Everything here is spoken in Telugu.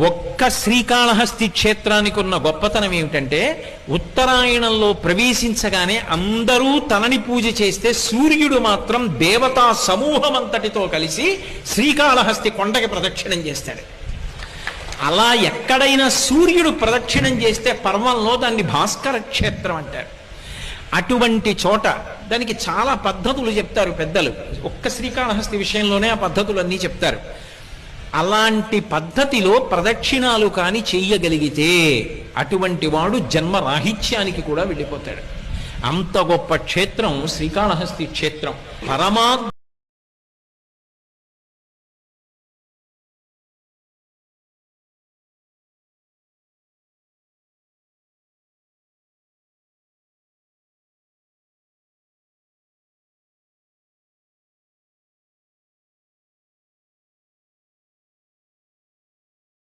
ఒక్క శ్రీకాళహస్తి క్షేత్రానికి ఉన్న గొప్పతనం ఏమిటంటే ఉత్తరాయణంలో ప్రవేశించగానే అందరూ తనని పూజ చేస్తే సూర్యుడు మాత్రం దేవతా సమూహం అంతటితో కలిసి శ్రీకాళహస్తి కొండకి ప్రదక్షిణం చేస్తాడు. అలా ఎక్కడైనా సూర్యుడు ప్రదక్షిణం చేస్తే పర్వంలో దాన్ని భాస్కర క్షేత్రం అంటారు. అటువంటి చోట దానికి చాలా పద్ధతులు చెప్తారు పెద్దలు. ఒక్క శ్రీకాళహస్తి విషయంలోనే ఆ పద్ధతులన్నీ చెప్తారు. అలాంటి పద్ధతిలో ప్రదక్షిణాలు కాని చెయ్యగలిగితే అటువంటి వాడు జన్మరాహిత్యానికి కూడా వెళ్ళిపోతాడు. అంత గొప్ప క్షేత్రం శ్రీకాళహస్తి క్షేత్రం.